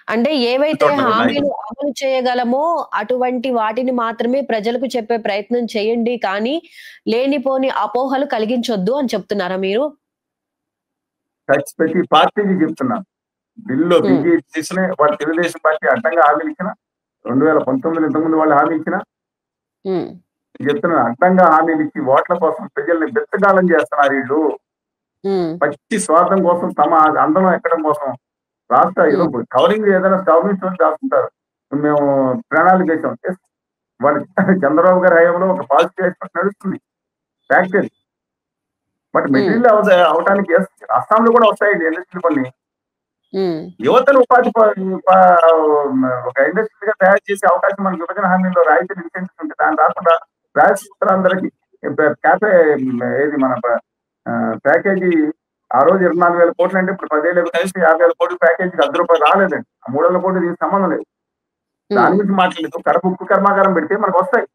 అంటే ఏవైతే చోట్ల కూడా నాయకులు. హామీలు అమలు చేయగలమో అటువంటి వాటిని మాత్రమే ప్రజలకు చెప్పే ప్రయత్నం చేయండి. కానీ లేనిపోని అపోహలు కలిగించొద్దు అని చెప్తున్నారా మీరు? ప్రతి పార్టీకి చెప్తున్నాను. బిల్లులో హ్మ్. బీజేపీ చేసిన వాళ్ళు తెలుగుదేశం పార్టీ అడ్డంగా హామీలు ఇచ్చిన 2019 ఇంతకుముందు వాళ్ళు హామీ ఇచ్చిన హ్మ్. చెప్తున్నాను అడ్డంగా హామీలు ఇచ్చి ఓట్ల కోసం ప్రజల్ని బెచ్చగాలం చేస్తున్నారు వీళ్ళు. హ్మ్. పచ్చి స్వార్థం కోసం తమ అందం ఎక్కడం కోసం రాష్ట్ర ఏదో హ్మ్. కవరింగ్ ఏదైనా గవర్నమెంట్ చోటు రాసుకుంటారు. మేము ప్రణాళిక వేసాం. వాళ్ళు చంద్రబాబు గారి హయాంలో ఒక పాజిటివ్ ఎక్స్పెక్ట్ నడుస్తుంది. ఫ్యాక్టరీ బట్ హ్మ్. మెటీరియల్ అవటానికి అస్సాంలో కూడా వస్తాయండి ఇండస్ట్రీలు కొన్ని. హ్మ్. యువతను ఉపాధి ఒక ఇండస్ట్రీగా తయారు చేసే అవకాశం మనకి విభజన హామీలో రాయితీలు ఇన్సెంటివ్స్ ఉంటాయి. దాని రాకుండా రాజస్థానందరికి క్యాఫే ఏది మన ప్యాకేజీ ఆ రోజు 24,000 కోట్లు అంటే ఇప్పుడు 10,000 కలిసి 50,000 కోట్ల ప్యాకేజీకి ₹10 రాలేదండి. ఆ 300 కోట్లు దీనికి సంబంధం లేదు. దాని హ్మ్. గురించి మాట్లాడలేదు. కడప ఉక్కు కర్మాగారం పెడితే మనకు వస్తాయి.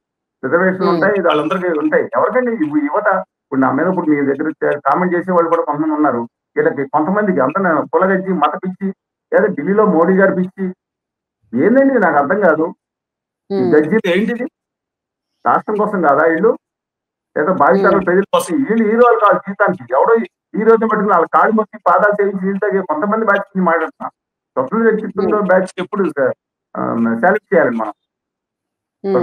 రిజర్వేషన్లు హ్మ్. ఉంటాయి. వాళ్ళందరికీ ఉంటాయి. ఎవరికండి యువత ఇప్పుడు నా మీద ఇప్పుడు మీ దగ్గర కామెంట్ చేసే వాళ్ళు కూడా కొంతమంది ఉన్నారు. వీళ్ళకి కొంతమందికి అందరూ కులగజ్జి, మత పిచ్చి లేదా ఢిల్లీలో మోడీ గారి పిచ్చి ఏందండి ఇది నాకు అర్థం కాదు. ఈ హ్మ్. గజ్జీలు ఏంటిది? రాష్ట్రం కోసం కాదా ఈళ్ళు? లేదా హ్మ్. భావితరాల ప్రజల కోసం వీళ్ళు హీరోలు కాదు జీవితానికి. ఎవడో ఈ రోజు పట్టుకుని వాళ్ళ కాళ్ళు మొక్కి పాదాలు సేవించి నీళ్ళు తాగే కొంతమంది బ్యాచ్ గురించి మాట్లాడుతున్నాం. స్వప్న హ్మ్. వ్యక్తిత్వంలో బ్యాచ్ ఎప్పుడు సెలెక్ట్ చేయాలి మనం. హ్మ్.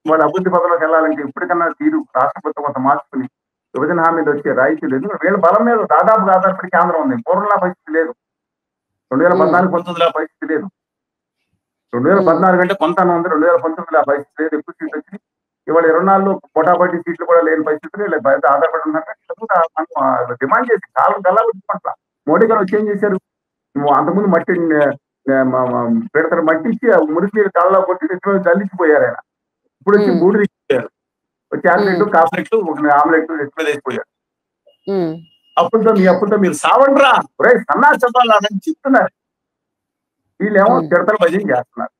వాడు అభివృద్ధి పథంలోకి వెళ్ళాలంటే ఇప్పటికన్నా తీరు రాష్ట్ర ప్రభుత్వం కొంత మార్చుకుని విభజన హామీలు వచ్చే రాయితీలు ఎందుకంటే వీళ్ళ బలం మీద దాదాపుగా ఆధారపడి కేంద్రం ఉంది. పూర్వంలా పరిస్థితి లేదు. హ్మ్. 2014, 19 పరిస్థితి లేదు. హ్మ్. 2014 అంటే కొంత ఉంది. 2019 ఆ పరిస్థితి లేదు. ఎక్కువ సీట్లు వచ్చినాయి. ఇవాళ 24లో పోటాపోటీ సీట్లు కూడా లేని పరిస్థితులు వీళ్ళ బయట ఆధారపడి ఉన్నారు. మనం డిమాండ్ చేసి కాలం గల్లా పట్ల మోడీ గారు వచ్చి ఏం చేశారు? నువ్వు అంతకుముందు మట్టి పెడతారు మట్టి ఇచ్చి ఆ మురికి నీరు కాళ్ళలో కొట్టి నెత్తిమీద జల్లించిపోయారు ఆయన. ఇప్పుడు వచ్చి హ్మ్. బూడిద ఇచ్చారు. చాక్లెట్, హ్మ్. కాఫ్లెట్, ఒక ఆమ్లెట్ నెత్తి మీద వేసిపోయారు. హ్మ్. మీ అప్పులతో మీరు సావండ్రా ఒరేయ్ సన్నాసి చెప్పాలని చెప్తున్నారు. వీళ్ళేమో హ్మ్. తిడతలు భజన చేస్తున్నారు.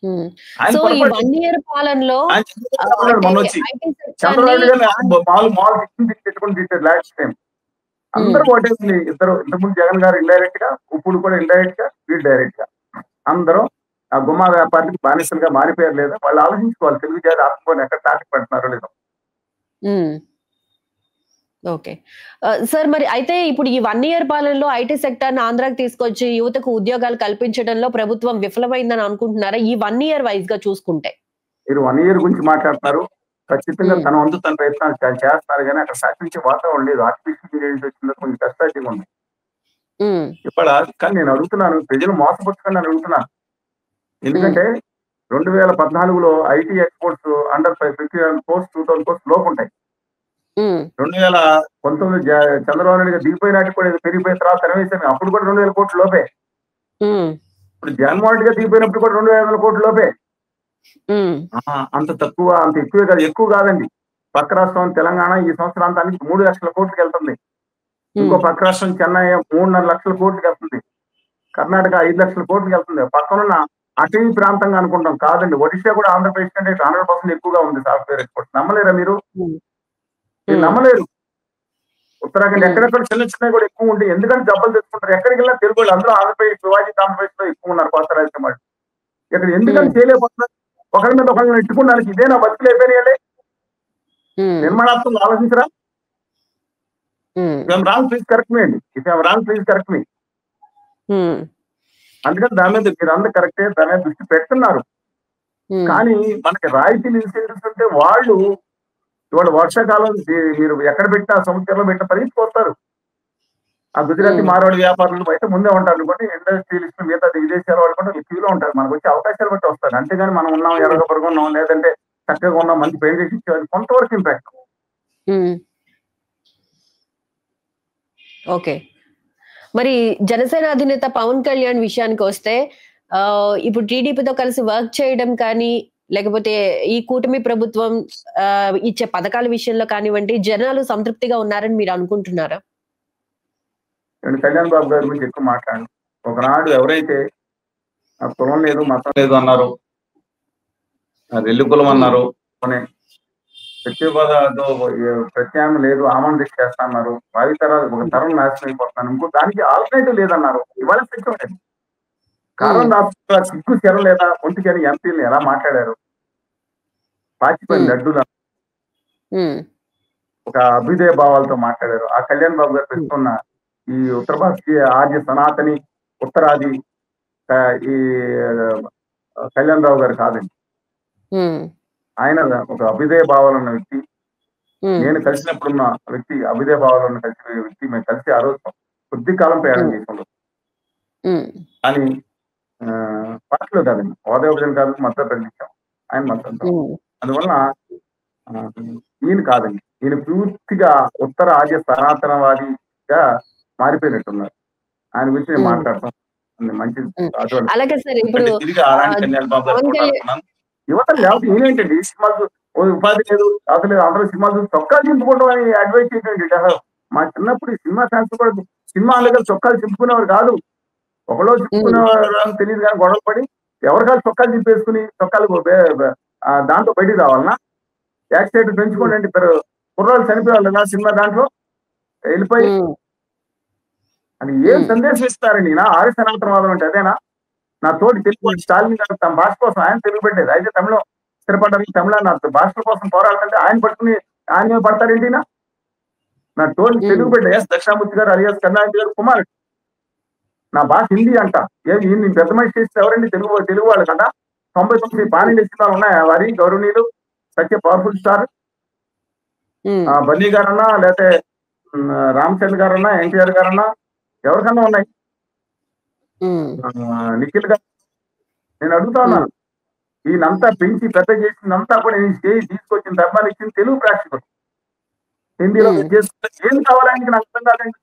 హ్మ్. ఆయన సో, ఈ పొరపాటు 1 ఇయర్ పాలనలో ఆయన చంద్రబాబు ఉన్నాడు అంటే మొన్నొచ్చి. ఐటీ సెక్టార్‌ని చంద్రబాబు గారిని ఆన్ మామూలు తిట్టుకొని తిట్టారు లాస్ట్ టైం. హ్మ్. అందరూ ఓటేసింది ఇద్దరు. ఇంతకుముందు జగన్ గారు ఇండైరెక్ట్ గా, ఇప్పుడు కూడా ఇండైరెక్ట్ గా, వీళ్ళు డైరెక్ట్ గా. అందరూ ఆ గుమ్మా వ్యాపారికి బానిసలుగా మారిపోయారు లేదా వాళ్ళు ఆలోచించుకోవాలి. తెలుగు జాతి ఆత్మని ఎక్కడ తాకి పెడుతున్నారో లేదో. హ్మ్. ఓకే. సార్ మరి అయితే ఇప్పుడు ఈ 1 ఇయర్ పాలనలో ఐటీ సెక్టార్‌ని ఆంధ్రాకి తీసుకొచ్చి యువతకు ఉద్యోగాలు కల్పించడంలో ప్రభుత్వం విఫలమైందని అనుకుంటున్నారా? ఈ 1 ఇయర్ వైస్‌గా చూసుకుంటే. మీరు 1 ఇయర్ గురించి మాట్లాడుతున్నారు. ఖచ్చితంగా హ్మ్. తన వంతు తన ప్రయత్నాలు చేస్తున్నారు గానీ అక్కడ సహకరించే వాతావరణం లేదు. ఆర్టిఫిషియల్ ఇంటెలిజెన్స్ వచ్చిన తర్వాత కొంచెం కష్టాల్టీగా ఉంది. హ్మ్. కానీ నేను అడుగుతున్నాను ప్రజలు మోసపుచ్చకండి అని అడుగుతున్నాను. హ్మ్. ఎందుకంటే 2014లో IT exports under 50,000 crores, 2,000 crores లోపుంటాయి. హ్మ్. 2019 చంద్రబాబు నాయుడు గారు దిగిపోయిన నాటికి కూడా ఏదో పెరిగిపోయిన తర్వాత తెరవేశారు. అప్పుడు కూడా 2,000 కోట్ల లోపే. హ్మ్. ఇప్పుడు జగన్మోహన్ రెడ్డి గారు దిగిపోయినప్పుడు కూడా 2,500 కోట్ల లోపే. హ్మ్. అంత తక్కువ, అంత ఎక్కువే కాదు. ఎక్కువ కాదండి. పక్క రాష్ట్రం తెలంగాణ ఈ సంవత్సరాంతానికి 3,00,000 కోట్లకెళ్తుంది. ఇంకో హ్మ్. పక్క రాష్ట్రం చెన్నై 3,500,000 కోట్లకెళ్తుంది. కర్ణాటక 5,00,000 కోట్లకెళ్తుంది. పక్కనున్న అటవీ ప్రాంతంగా అనుకుంటాం. కాదండి. ఒడిషా కూడా ఆంధ్రప్రదేశ్ కంటే 100% ఎక్కువగా ఉంది సాఫ్ట్‌వేర్ ఎక్స్‌పోర్ట్స్. నమ్మలేరా మీరు? హ్మ్. మీరు హ్మ్. నమ్మలేరు. ఉత్తరాఖండ్ హ్మ్. ఎక్కడెక్కడ చిన్నవి కూడా ఎక్కువ ఉంటాయి. ఎందుకంటే డబ్బులు తెచ్చుకుంటారు. ఎక్కడికెళ్ళినా తెలుగోళ్ళు అందులో ఆంధ్రప్రదేశ్, విభజిత ఆంధ్రప్రదేశ్‌లో ఎక్కువ ఉన్నారు కొత్త రాయలసీమ వాళ్ళు. ఇక్కడ ఎందుకని హ్మ్. చేయలేకపోతున్నారు? ఒకరి మీద ఒకరిని నెట్టుకోవడానికి ఇదేనా బతుకులైపోయినాయండి? హ్మ్. నిర్మాణాత్మకంగా ఆలోచించరా? Hmm. If I'm wrong please correct me అండి. If I'm wrong please correct me. Hmm. అందుకని దాని మీద మీరందరూ కరెక్టే. దాని మీద దృష్టి పెడుతున్నారు. హ్మ్. కానీ మనకి రాయితీలు ఇన్సెంటివ్స్ ఉంటే వాళ్ళు ఇవాళ వర్షాకాలం మీరు ఎక్కడ పెట్టినా సముద్రంలో పెట్టిన పరిస్థితికి వస్తారు. ఆ గుజరాతీ హ్మ్. మార్వాడి వ్యాపారులు అయితే ముందే ఉంటారు అనుకోండి. ఇండస్ట్రియలిస్ట్ మిగతా విదేశాల వాళ్ళు కూడా క్యూలో ఉంటారు. మనకు వచ్చే అవకాశాలు బట్టి వస్తారు. అంతేగాని మనం ఉన్నాం హ్మ్. ఎర్రగా పొరుగున్నాం లేదంటే చక్కగా ఉన్నాం మంచి పెయింట్ ఇచ్చేవాళ్ళు కొంతవరకు ఇంపాక్ట్. హ్మ్. ఓకే. మరి జనసేన అధినేత పవన్ కళ్యాణ్ విషయానికొస్తే ఇప్పుడు టీడీపీతో కలిసి వర్క్ చేయడం కానీ, లేకపోతే ఈ కూటమి ప్రభుత్వం ఇచ్చే పథకాల విషయంలో కానివ్వండి, జనాలు సంతృప్తిగా ఉన్నారని మీరు అనుకుంటున్నారా? నేను కళ్యాణ్ బాబు గారి గురించి ఎక్కువ మాట్లాడను. ఒకనాడు ఎవరైతే కులం లేదు, మతం లేదు అన్నారు. రెల్లి కులం హ్మ్. అన్నారు. పోనీ ప్రత్యామ్నాయం లేదు ఆమందిస్ చేస్తా అన్నారు. భావితరాలు ఒక హ్మ్. తరం నాశనం అయిపోతున్నాను. ఇంకో దానికి ఆల్టర్నేటివ్ లేదన్నారు. ఇవాళ సత్యం లేదు. కారణం రాష్ట్ర సిగ్గు చెర లేదా ఒంటికని ఎంపీని ఎలా మాట్లాడారు, పాచిపోయిన లడ్డూల ఒక అభ్యుదయ భావాలతో మాట్లాడారు. ఆ కళ్యాణ్ బాబు గారు పెట్టుకున్న ఈ ఉత్తర భారతీయ ఆర్య సనాతని ఉత్తరాది ఈ కళ్యాణ్ రావు గారు కాదండి. ఆయన ఒక అభ్యుదయ భావాలు ఉన్న వ్యక్తి. నేను కలిసినప్పుడున్న వ్యక్తి, అభ్యుదయ భావాలు ఉన్న కలిసిన వ్యక్తి. మేము కలిసి ఆ రోజు కొద్ది కాలం ప్రయాణం చేసాం. కానీ పార్టీలో కాదండి, హోదా విభజన కాదు, మద్దతు ప్రకటించాం. ఆయన మద్దతు. అందువలన ఈయన కాదండి, ఈయన పూర్తిగా ఉత్తర ఆర్య సనాతనవాదిగా మారిపోయినట్టున్నారు. ఆయన గురించి నేను మాట్లాడతాం మంచిది. తిరిగి అలాంటి కళ్యాణ్ బాబు గారు యువత లేకపోతే ఈయనేంటండి సినిమాలు ఉపాధి లేదు, అసలు అందరూ సినిమాలు చూసి చొక్కాలు చింపుకోవడం అని అడ్వైస్ చేయటండి. మా చిన్నప్పుడు ఈ సినిమా ఫ్యాన్స్ కూడా సినిమా దగ్గర చొక్కాలు చింపుకునేవారు కాదు. ఒకలో చింపుకునేవారు అని తెలియదు కానీ గొడవ పడి ఎవరికాలు చొక్కాలు చింపేసుకుని చొక్కాలు దాంట్లో బయటికి రావాలన్నా యాక్సిడెంట్ పెంచుకోండి. కుర్రాళ్ళు చనిపోవాలి కదా సినిమా దాంట్లో వెళ్ళిపోయి. అది ఏం సందేశం ఇస్తారండి? నా ఆర్య సనాతనవాదం అంటే అదేనా? నా తోటి తెలుగు స్టాలిన్ గారు తమ భాష కోసం ఆయన తెలుగు పెట్టేది, అయితే తమిళం స్థిరపడ్డానికి తమిళ నా భాషల కోసం పోరాడుతుంటే ఆయన పట్టుకుని ఆయన పడతారేంటి? నా తోటి తెలుగు పెట్టే దక్షిణామూర్తి గారు అలియాస్ కరుణానిధి గారు కుమారుడు. నా భాష హిందీ అంట. నేను పెద్ద మనిషి చేస్తే ఎవరండి? తెలుగు వాళ్ళు కదా. 99 పానిండి సినిమాలు ఉన్నాయా వారి గౌరవనీయులు సత్య పవర్ఫుల్ స్టార్ బన్నీ గారన్నా, లేకపోతే రామచంద్ర గారన్నా, ఎన్టీఆర్ గారన్నా, ఎవరికన్నా ఉన్నాయి. నిఖిల్ గారు. నేను అడుగుతా ఉన్నాను, ఈయనంతా పెంచి పెద్ద చేసిందంతా కూడా నేను స్టేజ్ తీసుకొచ్చిన ధర్మాన్ని ఇచ్చింది తెలుగు ప్రేక్షకులు. హిందీలో చేసుకుంటే ఏం కావాలని నాకు అర్థం కాదండి.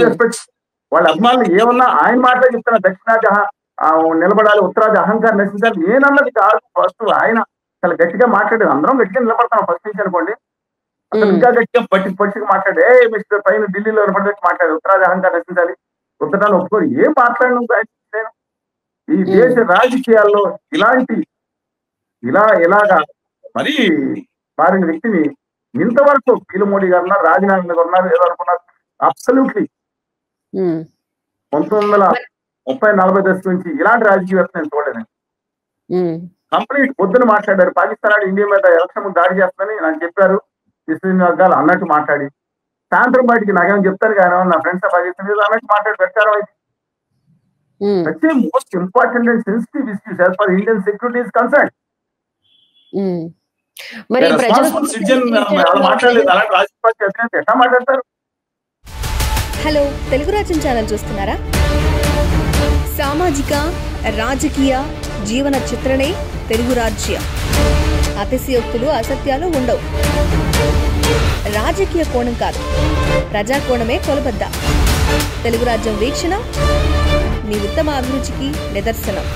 రెస్పెక్ట్ వాళ్ళ అభిమానులు ఏమన్నా ఆయన మాటలో చెప్తున్నా, దక్షిణాది నిలబడాలి, ఉత్తరాది అహంకారం నశించాలి. నేనన్నది కాదు. ఫస్ట్ ఆయన చాలా గట్టిగా మాట్లాడేది, అందరం గట్టిగా నిలబడతాం ఫస్ట్ నుంచి అనుకోండి. అసలు ఇంకా గట్టిగా పట్టిగా మాట్లాడే మిస్టర్ పైన ఢిల్లీలో నిలబడేట్టు మాట్లాడే ఉత్తరాది అహంకారం నశించాలి, ఉత్తరాన్ని ఒప్పుకోరు. ఏం మాట్లాడిన నేను ఈ దేశ రాజకీయాల్లో ఇలాగా మరీ మారిన వ్యక్తిని ఇంతవరకు పీలు మోడీ గారు ఉన్నారు, రాజనాథ్ గారు ఉన్నారు, ఏదో అనుకున్నారు. అబ్సల్యూట్లీ 1930-40 దశ నుంచి ఇలాంటి రాజకీయ వ్యవస్థ నేను చూడలేదండి. కంప్లీట్ పొద్దున మాట్లాడారు, పాకిస్తాన్ ఇండియా మీద ఎలక్షన్ దాడి చేస్తానని నాకు చెప్పారు వర్గాలు అన్నట్టు మాట్లాడి, సాయంత్రం బయటికి నాకేమో చెప్తాను కానీ నా ఫ్రెండ్స్ పాకిస్తాన్ అన్నట్టు మాట్లాడి ప్రచారం అయితే such a most important and sensitive issues as far as Indian security is concerned. మరి మాట్లాడతారు. హలో, తెలుగు రాజ్యం ఛానల్ చూస్తున్నారా? సామాజిక రాజకీయ జీవన చిత్రణే తెలుగు రాజ్యం. అతిశయోక్తులు అసత్యాలు ఉండవు. రాజకీయ కోణం కాదు, ప్రజా కోణమే కొలబద్ద. తెలుగు రాజ్యం వీక్షణ మీ ఉత్తమ అభిరుచికి నిదర్శనం.